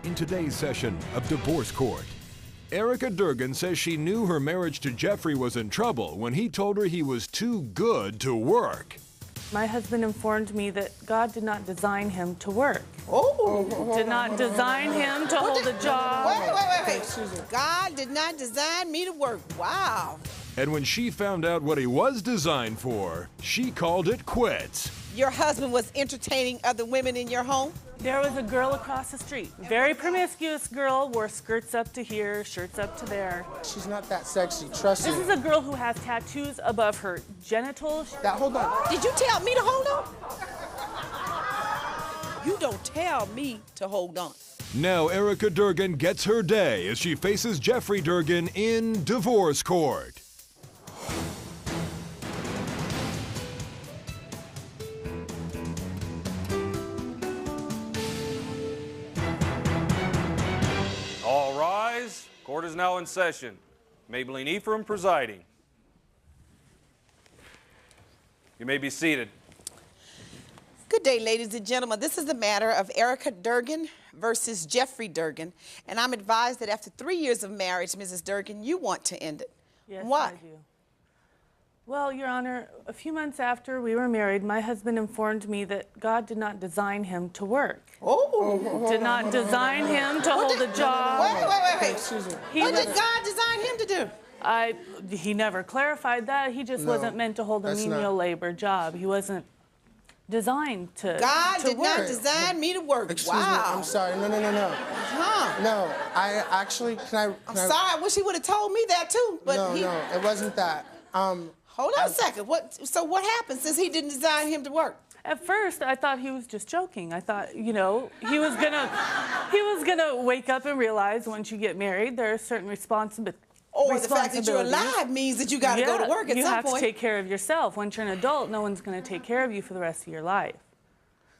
In today's session of Divorce Court, Erika Durgan says she knew her marriage to Jeffrey was in trouble when he told her he was too good to work. My husband informed me that God did not design him to work. Oh. Did not design him to hold a job. Wait. God did not design me to work. Wow. And when she found out what he was designed for, she called it quits. Your husband was entertaining other women in your home? There was a girl across the street, very promiscuous girl, wore skirts up to here, shirts up to there. She's not that sexy, trust me. This is a girl who has tattoos above her genitals. Now, hold on. Did you tell me to hold on? You don't tell me to hold on. Now Erika Durgan gets her day as she faces Jeffrey Durgan in divorce court. All rise. Court is now in session. Maybelline Ephraim presiding. You may be seated. Good day, ladies and gentlemen. This is the matter of Erika Durgan versus Jeffrey Durgan. And I'm advised that after 3 years of marriage, Mrs. Durgan, you want to end it. Yes, Why? I do. Well, Your Honor, a few months after we were married, my husband informed me that God did not design him to work. Oh. Did not design him to hold a job. Wait. Excuse me. What did God design him to do? He never clarified that. He just wasn't meant to hold a menial labor job. He wasn't designed to God did work. not design me to work. Excuse me, wow. I'm sorry. No. Huh. No, I actually, I'm sorry. I wish he would have told me that too. But No, it wasn't that. Hold on a second. So what happened since he didn't design him to work? At first, I thought he was just joking. I thought, he was gonna wake up and realize once you get married, there are certain responsibilities. Or the fact that you're alive means that you got to go to work at some point. You have to take care of yourself. Once you're an adult, no one's going to take care of you for the rest of your life.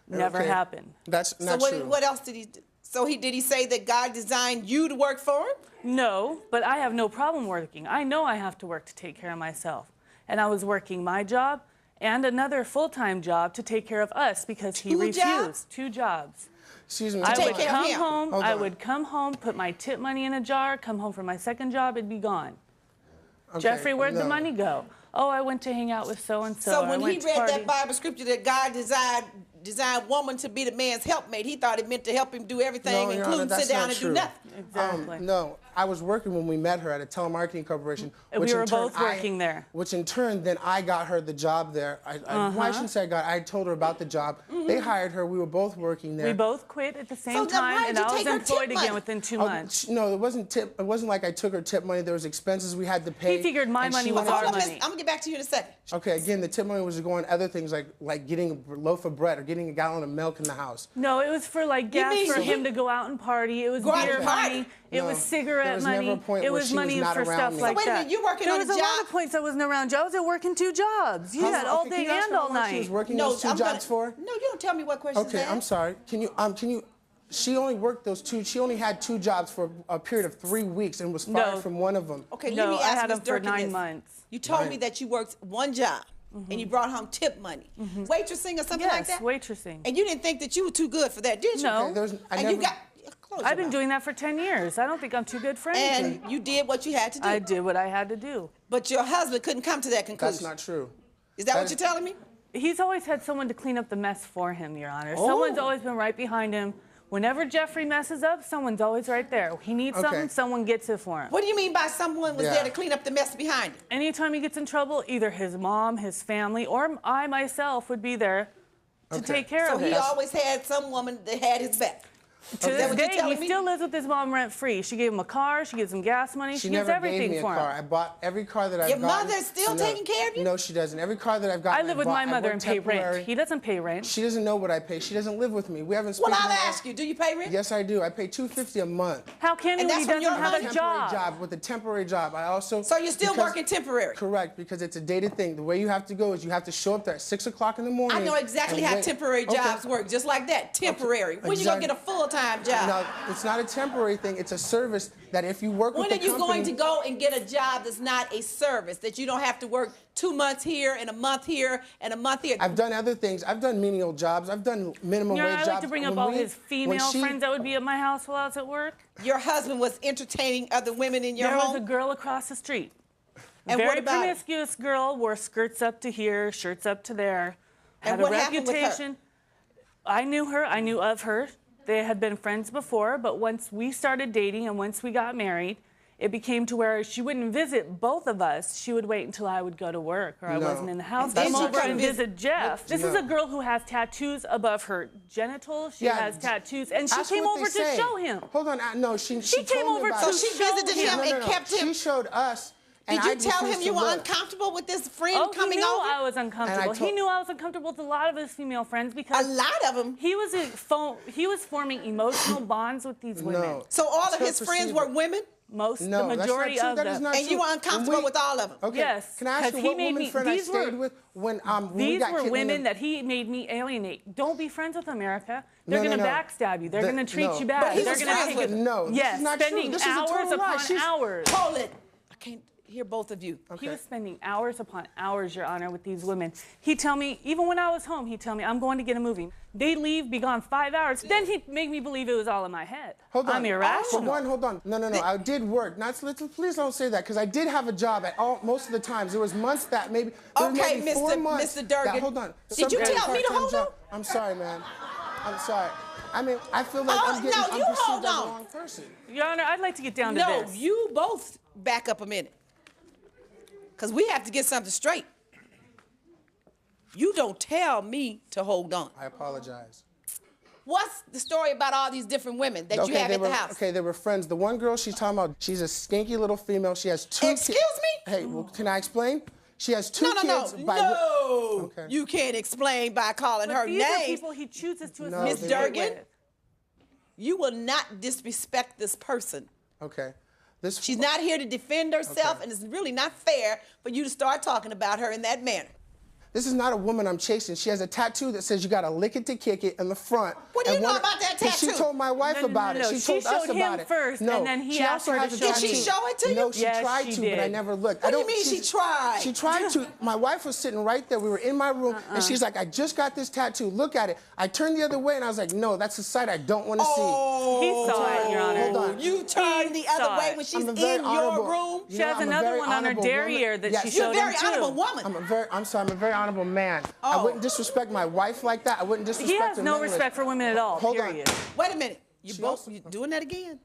Never happened. That's not true. So what else did he do? So did he say that God designed you to work for him? No, but I have no problem working. I know I have to work to take care of myself. And I was working my job and another full-time job to take care of us because he refused. 2 jobs. Excuse me. I would come home, put my tip money in a jar, come home from my second job, it'd be gone. Okay, Jeffrey, where'd the money go? Oh, I went to hang out with so-and-so. So when he read that Bible scripture that God designed woman to be the man's helpmate, he thought it meant to help him do everything, including sit down and do nothing. Exactly. No, I was working when we met her at a telemarketing corporation. And we were both working there. Which in turn, then I got her the job there. Well, I shouldn't say I told her about the job. They hired her. We were both working there. We both quit at the same time, and I was employed again within 2 months. No, it wasn't tip. It wasn't like I took her tip money. There was expenses we had to pay. He figured my money was our money. I'm gonna get back to you in a second. Okay, again, the tip money was going other things like getting a loaf of bread or getting a gallon of milk in the house. No, it was for like gas for him to go out and party. It was beer money. It was cigarette money. It was money for stuff like that. Wait a minute, you're working on a job. There was a lot of points I wasn't around. I was working 2 jobs. You had all day and all night. She was working those 2 jobs for? No, you don't tell me what questions. Okay, I'm sorry. Can you? She only worked those 2. She only had 2 jobs for a period of 3 weeks and was fired from one of them. Okay, let me ask I had them for 9 this. months. You told me that you worked 1 job. And you brought home tip money. Waitressing or something like that? Yes, waitressing. And you didn't think that you were too good for that, did you? No. Okay, I've been doing that for 10 years. I don't think I'm too good for anything. And you did what you had to do. I did what I had to do. But your husband couldn't come to that conclusion. That's not true. Is that what you're telling me? He's always had someone to clean up the mess for him, Your Honor. Someone's always been right behind him. Whenever Jeffrey messes up, someone's always right there. He needs something, someone gets it for him. What do you mean by someone was there to clean up the mess behind him? Anytime he gets in trouble, either his mom, his family, or I myself would be there to take care of it. So he always had some woman that had his back. To this day, he still lives with his mom rent-free. She gave him a car, she gives him gas money, she gives everything for him. I bought every car that I've gotten. Your mother's still taking care of you? No, she doesn't. Every car that I've gotten, I live with my mother and pay rent. He doesn't pay rent. She doesn't know what I pay. She doesn't live with me. We haven't spoken. Well, I'll ask you, do you pay rent? Yes, I do. I pay $250 a month. How can he when he doesn't have a job? With a temporary job. I also. So you're still working temporary? Correct, because it's a dated thing. The way you have to go is you have to show up there at 6 o'clock in the morning. I know exactly how temporary jobs work, just like that, temporary. When you gonna get a full full-time job. No, it's not a temporary thing. It's a service that if you work with the company... When are you going to go and get a job that's not a service, that you don't have to work 2 months here and a month here and a month here? I've done other things. I've done menial jobs. I've done minimum wage jobs. I'd like to bring up all his female friends that would be at my house while I was at work. Your husband was entertaining other women in your home? There was a girl across the street. And very what about promiscuous girl, wore skirts up to here, shirts up to there. And had what a happened with her? reputation. I knew her. I knew of her. They had been friends before, but once we started dating and once we got married, it became to where she wouldn't visit both of us. She would wait until I would go to work or I wasn't in the house. then Come she over come and visit Jeff. This is No. a girl who has tattoos above her genitals. She has tattoos, and she Ask came what over they to say. show him. Hold on. No, she came told me over about to it. So she show visited him. him and kept him... She showed us. And Did you I tell him refused you to were look. uncomfortable with this friend Oh, coming he knew over? I was uncomfortable. He knew I was uncomfortable with a lot of his female friends because A lot of them? he was forming emotional bonds with these women. No. So all of It's her his friends procedure. were women? No, the majority that's not of true. That is them. not And true. you were uncomfortable with all of them? Okay. Yes, Can I ask 'cause you he what made woman me- friend I these stayed were- with when we These got were kicked women in that he made me alienate. Don't be friends with them, Erica. They're going to no. backstab you. They're The- going to treat no. you But bad. he They're was going to friends take with it. them. No, this yes, is not true. spending This is a hours total lie. upon She's- hours. Hold it. I can't hear both of you. He was spending hours upon hours, Your Honor, with these women. He'd tell me, even when I was home, he'd tell me, I'm going to get a movie. They'd leave, be gone 5 hours. Then he'd make me believe it was all in my head. Hold on. I'm irrational. For one, hold on. No. I did work. Please don't say that, because I did have a job at most of the times. There was months that maybe. There was Okay, maybe 4 months Mr. Durgan. that- hold on. Did you tell me to hold on? I'm sorry, man. I'm sorry. I mean, I feel like Oh, I'm getting no, you perceived hold as the on. wrong person. Your Honor, I'd like to get down to No, this. you both back up a minute. Because we have to get something straight. You don't tell me to hold on. I apologize. What's the story about all these different women that you have at the house? Okay, they were friends. The one girl she's talking about, she's a skanky little female. She has 2 kids. Excuse me? Hey, well, can I explain? She has 2 kids. No. Okay. You can't explain by calling But her these are names. people he chooses to No, Miss they associate Durgan? with. You will not disrespect this person. Okay. She's not here to defend herself, Okay. and it's really not fair for you to start talking about her in that manner. This is not a woman I'm chasing. She has a tattoo that says you gotta lick it to kick it in the front. What do you And know one- about that 'cause She tattoo? told my wife No, no, about no, it. no. She She told us showed him about it. first, no, and then he she asked also her has to a show Did tattoo. she show it to you? No, she Yes, tried she to, but I did. never looked. What do you mean she tried? She tried to. My wife was sitting right there. We were in my room, and she's like, I just got this tattoo. Look at it. I turned the other way, and I was like, no, that's a sight I don't want to see. He saw it, Your Honor. Hold on. You turned He the other saw way it. when she's I'm a in very your honorable- room? She You know, has I'm a another very one on her honorable derriere woman. that Yes. she You're a showed very him too. honorable woman. I'm sorry, I'm a very honorable man. I Oh. wouldn't disrespect my wife like that. I wouldn't disrespect He has her no in any way. respect for women at all, Hold on. period. Wait a minute. You She both also- you doing that again?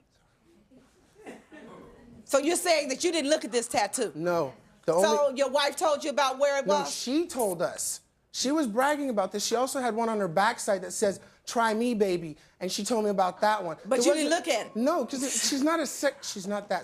So you're saying that you didn't look at this tattoo? No. The So only, your wife told you about where it no, was? she told us. She was bragging about this. She also had one on her backside that says, "Try me, baby," and she told me about that one. But It you didn't wasn't- look at it? No, because she's not that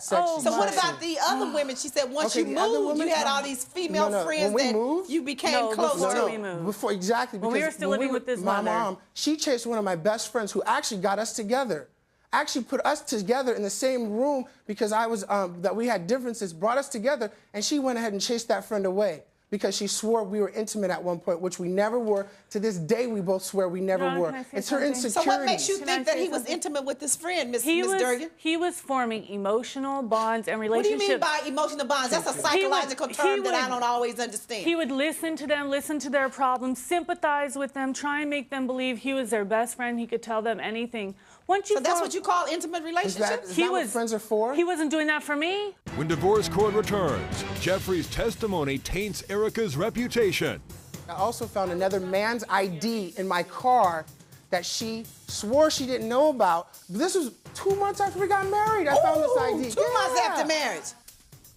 sexy. Oh, So what Right. about the other women? She said once Okay, you the other moved, women- you had all these female No, friends when we that moved- you became No, close before to. we moved. Before, exactly. When we because were still when living with his my mother. mom, she chased one of my best friends who actually got us together. Actually put us together in the same room because that we had differences, brought us together, and she went ahead and chased that friend away because she swore we were intimate at one point, which we never were. To this day, we both swear we never Ron, were. can I say It's her something? insecurity. So what makes you Can think I that say he was something? intimate with this friend, Miss He Durgan? was forming emotional bonds and What do relationships. you mean by emotional bonds? That's a psychological term that I don't always understand. He would listen to them, listen to their problems, sympathize with them, try and make them believe he was their best friend. He could tell them anything. Once you So that's form- what you call intimate relationships? Is that what friends are for? He wasn't doing that for me. When divorce court returns, Jeffrey's testimony taints Erika's reputation. I also found another man's ID in my car that she swore she didn't know about. This was 2 months after we got married. I found this ID. 2 months Yeah. after marriage.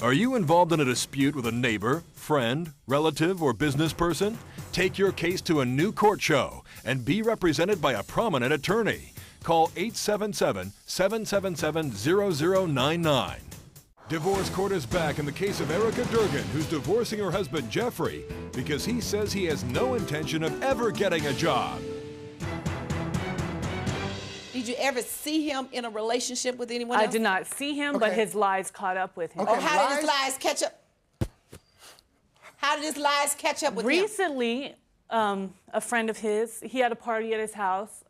Are you involved in a dispute with a neighbor, friend, relative, or business person? Take your case to a new court show and be represented by a prominent attorney. Call 877-777-0099. Divorce Court is back in the case of Erika Durgan, who's divorcing her husband Jeffrey because he says he has no intention of ever getting a job. Did you ever see him in a relationship with anyone else? I did not see him, but Okay. his lies caught up with him. Okay. Oh, how did his Lies? lies catch up? How did his lies catch up with him? Recently, a friend of his. He had a party at his house.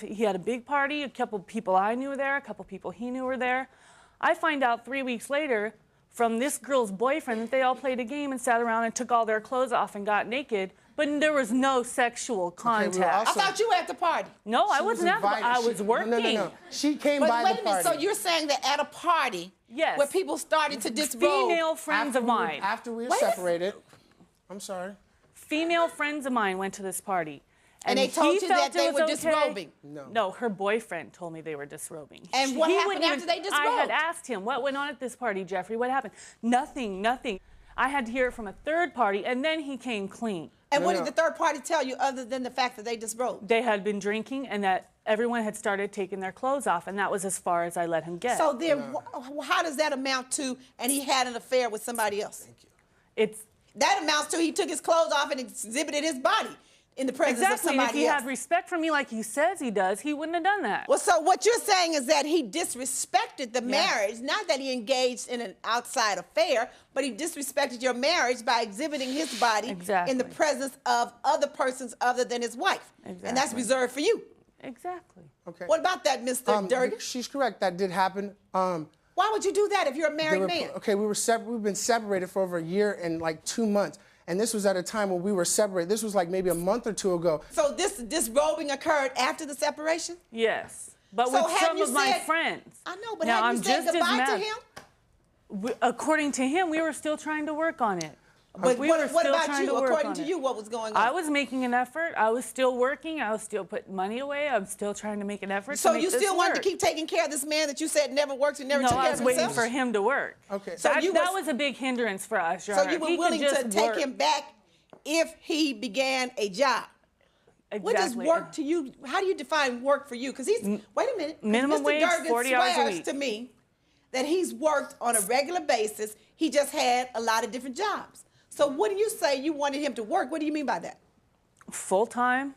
He had a big party. A couple people I knew were there. A couple people he knew were there. I find out 3 weeks later from this girl's boyfriend that they all played a game and sat around and took all their clothes off and got naked, but there was no sexual contact. I thought you were at the party. No, I wasn't at the party. I was working. No. She came by the Wait a minute, party. so you're saying that at a party where people started to disrobe. Female friends of mine. After we were separated. I'm sorry. Female friends of mine went to this party. And they told you that they were disrobing? No, her boyfriend told me they were disrobing. And what happened after they disrobed? I had asked him, what went on at this party, Jeffrey? What happened? Nothing. I had to hear it from a third party, and then he came clean. And what did the third party tell you other than the fact that they disrobed? They had been drinking and that everyone had started taking their clothes off, and that was as far as I let him get. So then how does that amount to, and he had an affair with somebody else? Thank you. That amounts to he took his clothes off and exhibited his body in the presence of somebody else. If he had respect for me like he says he does, he wouldn't have done that. Well, so what you're saying is that he disrespected the marriage, not that he engaged in an outside affair, but he disrespected your marriage by exhibiting his body in the presence of other persons other than his wife. And that's reserved for you. Exactly. Okay. What about that, Mr. Durgan? She's correct. That did happen. Why would you do that if you're a married man? Okay, we've been separated for over a year and like 2 months. And this was at a time when we were separated. This was like maybe a month or two ago. So this disrobing occurred after the separation? Yes. But with some of my friends. I know, but have you said goodbye to him? According to him, we were still trying to work on it. But what about you? According to you, what was going on? I was making an effort. I was still working. I was still putting money away. I was still trying to make an effort so to make you this still wanted work. to keep taking care of this man that you said never worked and never took care of himself? No, I was waiting for him to work. Okay. So that was a big hindrance for us, Your Honor. So you were willing to take him back if he began a job? Exactly. What does work to you? How do you define work for you? Because he's, wait a minute. Minimum wage, 40 hours a week. To me that he's worked on a regular basis. He just had a lot of different jobs. So what do you say you wanted him to work? What do you mean by that? Full-time.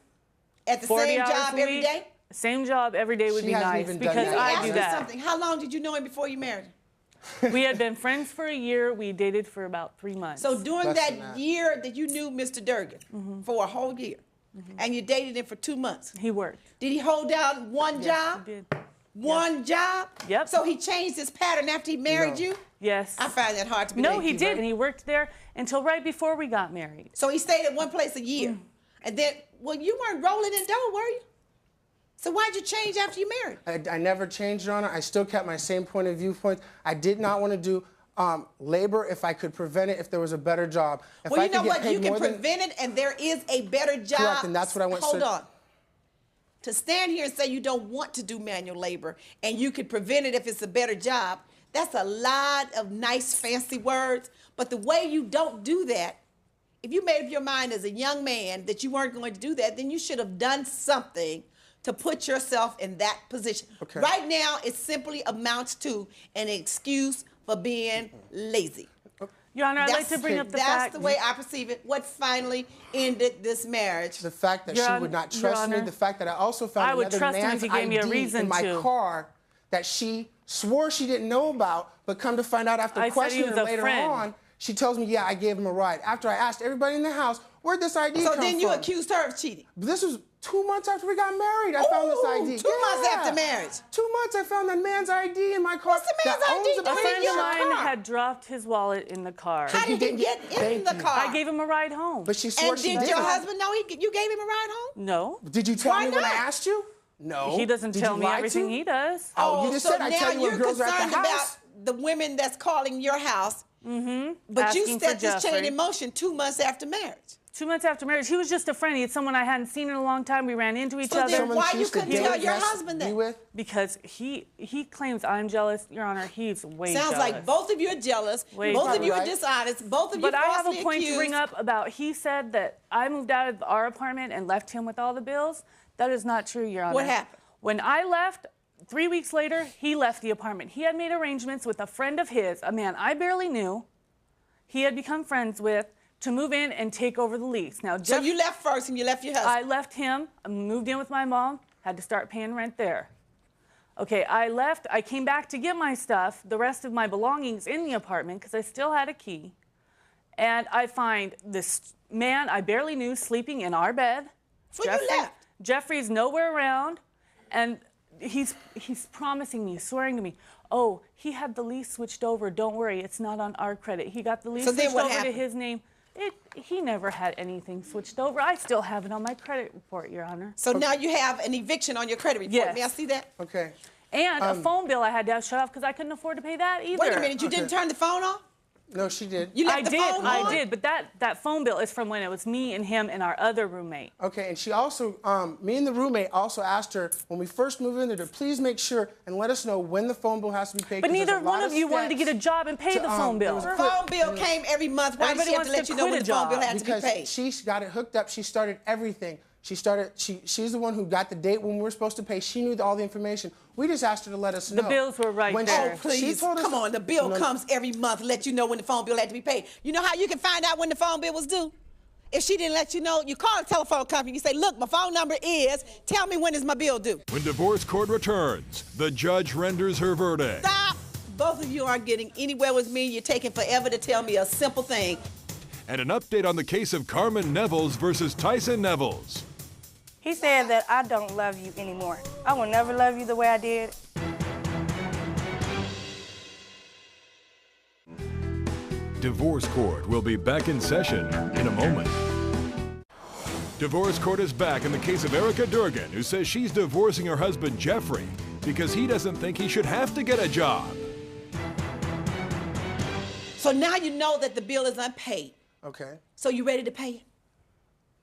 At the same job every day? Same job every day would be nice because I do that. Something. How long did you know him before you married him? We had been friends for a year. We dated for about 3 months. So during that year that you knew Mr. Durgan, for a whole year, and you dated him for 2 months. He worked. Did he hold down one job? He did. One job? Yep. So he changed his pattern after he married you? Yes. I find that hard to believe. No, he did, and he worked there until right before we got married. So he stayed at one place a year. And then, well, you weren't rolling in dough, were you? So why'd you change after you married? I never changed, Your Honor. I still kept my same point of viewpoint. I did not want to do labor if I could prevent it, if there was a better job. If well, you know what? You can prevent it, and there is a better job. Correct, and that's what I want. Hold on. To stand here and say you don't want to do manual labor and you could prevent it if it's a better job, that's a lot of nice, fancy words. But the way you don't do that, if you made up your mind as a young man that you weren't going to do that, then you should have done something to put yourself in that position. Okay. Right now, it simply amounts to an excuse for being lazy. Your Honor, I'd like to bring up the fact... That's the way I perceive it. What finally ended this marriage? The fact that she would not trust me, the fact that I also found another man's ID in my car that she swore she didn't know about, but come to find out after questioning her later on, she tells me, yeah, I gave him a ride. After I asked everybody in the house, where'd this ID come from? So then you accused her of cheating? This was 2 months after we got married. I found this ID. 2 months after marriage? 2 months, I found that man's ID in my car. What's the man's ID? A friend of mine had dropped his wallet in the car. How did he get in the car? I gave him a ride home. But she swore she didn't. And did your husband know you gave him a ride home? No. Did you tell me when I asked you? No. He doesn't tell me everything he does. Oh, you just said I tell you when girls are at the house. About the women that's calling your house. But asking you set this chain in motion 2 months after marriage. 2 months after marriage. He was just a friend. He had someone I hadn't seen in a long time. We ran into each other. So then why you couldn't tell your husband that? Because he claims I'm jealous. Your Honor, he's way jealous. Sounds like both of you are jealous. Both of you are dishonest. Both of you But I have a point accused. to bring up about he said that I moved out of our apartment and left him with all the bills. That is not true, Your Honor. What happened? When I left, 3 weeks later, he left the apartment. He had made arrangements with a friend of his, a man I barely knew, he had become friends with, to move in and take over the lease. Now, so you left first and you left your husband? I left him, moved in with my mom, had to start paying rent there. Okay, I left, I came back to get my stuff, the rest of my belongings in the apartment, because I still had a key. And I find this man I barely knew sleeping in our bed. So you left. Jeffrey's nowhere around, and he's promising me, swearing to me, oh, he had the lease switched over. Don't worry, it's not on our credit. He got the lease switched over to his name. He never had anything switched over. I still have it on my credit report, Your Honor. So now you have an eviction on your credit report. Yes. May I see that? Okay. And a phone bill I had to have shut off because I couldn't afford to pay that either. Wait a minute, you didn't turn the phone off? No, she did. You left the phone on? I did, but that phone bill is from when it was me and him and our other roommate. Okay, and she also, me and the roommate also asked her when we first moved in there to please make sure and let us know when the phone bill has to be paid. But neither one of you wanted to get a job and pay the phone bill. The phone bill came every month. Why did she have to let you know when the phone bill had to be paid? Because she got it hooked up. She started everything. She's the one who got the date when we were supposed to pay. She knew all the information. We just asked her to let us know. The bills were right there. Oh, please, come on. The bill comes every month, let you know when the phone bill had to be paid. You know how you can find out when the phone bill was due? If she didn't let you know, you call the telephone company. You say, look, my phone number is, tell me when is my bill due. When divorce court returns, the judge renders her verdict. Stop. Both of you aren't getting anywhere with me. You're taking forever to tell me a simple thing. And an update on the case of Carmen Nevels versus Tyson Nevels. He said that I don't love you anymore. I will never love you the way I did. Divorce Court will be back in session in a moment. Divorce Court is back in the case of Erika Durgan, who says she's divorcing her husband Jeffrey because he doesn't think he should have to get a job. So now you know that the bill is unpaid. Okay. So you ready to pay it?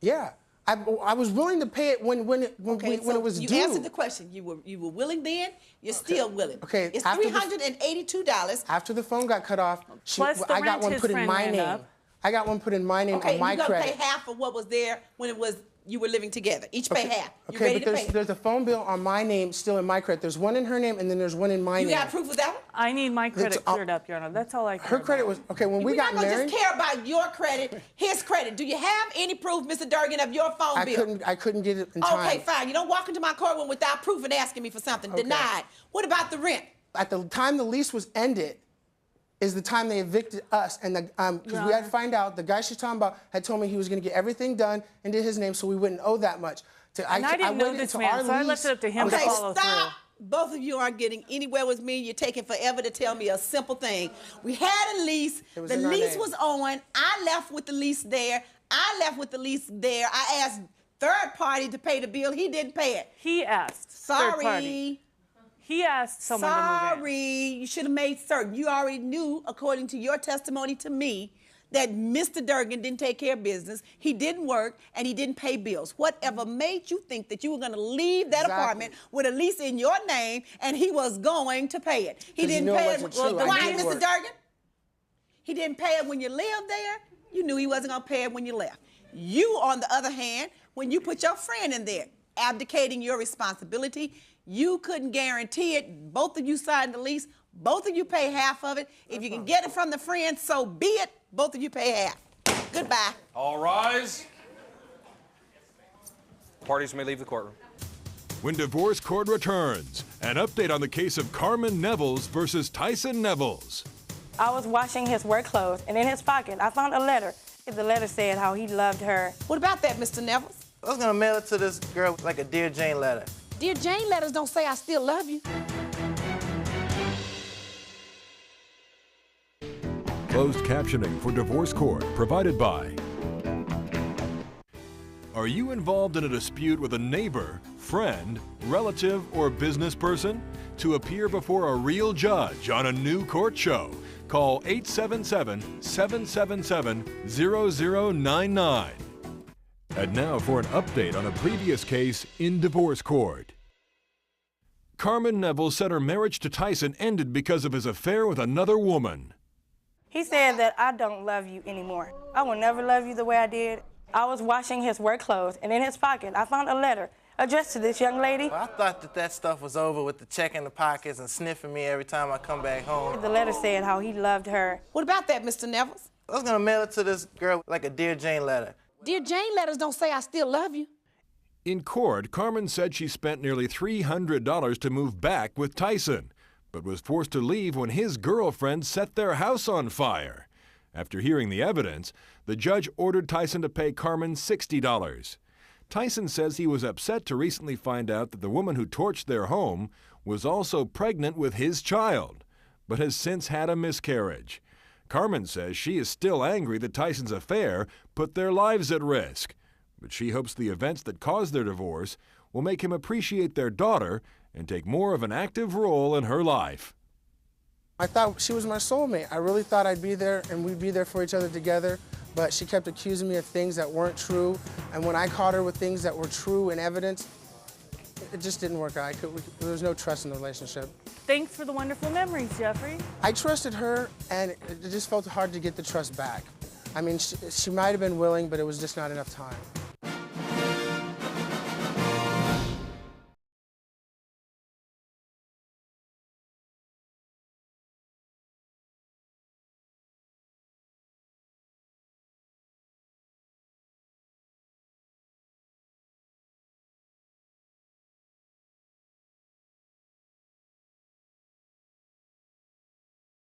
Yeah. I was willing to pay it when it was due. You answered the question. You were willing then. You're still willing. Okay. It's $382. After the phone got cut off, Plus the I got rent one his put in friend my ran name. up. I got one put in my name on my you're credit. gonna pay half of what was there when you were living together. Each pay half. You ready to pay it? There's a phone bill on my name still in my credit. There's one in her name and then there's one in my name. You got proof of that one? I need my credit cleared up, Your Honor. That's all I care Her credit was, okay, when we got married. We're not going to just care about your credit, his credit. Do you have any proof, Mr. Durgan, of your phone bill? I couldn't get it in time. Okay, fine. You don't walk into my courtroom without proof and asking me for something. Okay. Denied. What about the rent? At the time the lease was ended is the time they evicted us. And because we had to find out, the guy she's talking about had told me he was going to get everything done and did his name so we wouldn't owe that much. And I didn't know this man, so I left it up to him to follow through. Stop. Both of you aren't getting anywhere with me. You're taking forever to tell me a simple thing. We had a lease. The lease was on. I left with the lease there. I asked third party to pay the bill. He didn't pay it. He asked. Third party. He asked someone to move in. Sorry. You should have made certain. You already knew, according to your testimony to me, that Mr. Durgan didn't take care of business, he didn't work, and he didn't pay bills. Whatever made you think that you were going to leave that apartment with a lease in your name and he was going to pay it? He didn't pay it. Why, Mr. Durgan? He didn't pay it when you lived there. You knew he wasn't going to pay it when you left. You, on the other hand, when you put your friend in there, abdicating your responsibility, you couldn't guarantee it. Both of you signed the lease. Both of you pay half of it. If you can get it from the friend, so be it. Both of you pay half. Goodbye. All rise. Parties may leave the courtroom. When divorce court returns, an update on the case of Carmen Nevels versus Tyson Nevels. I was washing his work clothes, and in his pocket, I found a letter. The letter said how he loved her. What about that, Mr. Nevels? I was gonna mail it to this girl like a Dear Jane letter. Dear Jane letters don't say I still love you. Closed captioning for divorce court provided by. Are you involved in a dispute with a neighbor, friend, relative, or business person? To appear before a real judge on a new court show, call 877-777-0099. And now for an update on a previous case in divorce court. Carmen Nevels said her marriage to Tyson ended because of his affair with another woman. He said that I don't love you anymore. I will never love you the way I did. I was washing his work clothes, and in his pocket, I found a letter addressed to this young lady. Well, I thought that stuff was over with the check in the pockets and sniffing me every time I come back home. The letter said how he loved her. What about that, Mr. Nevels? I was gonna mail it to this girl like a Dear Jane letter. Dear Jane letters don't say I still love you. In court, Carmen said she spent nearly $300 to move back with Tyson, but was forced to leave when his girlfriend set their house on fire. After hearing the evidence, the judge ordered Tyson to pay Carmen $60. Tyson says he was upset to recently find out that the woman who torched their home was also pregnant with his child, but has since had a miscarriage. Carmen says she is still angry that Tyson's affair put their lives at risk, but she hopes the events that caused their divorce will make him appreciate their daughter and take more of an active role in her life. I thought she was my soulmate. I really thought I'd be there and we'd be there for each other together, but she kept accusing me of things that weren't true. And when I caught her with things that were true and evidence, it just didn't work out. There was no trust in the relationship. Thanks for the wonderful memories, Jeffrey. I trusted her, and it just felt hard to get the trust back. I mean, she might have been willing, but it was just not enough time.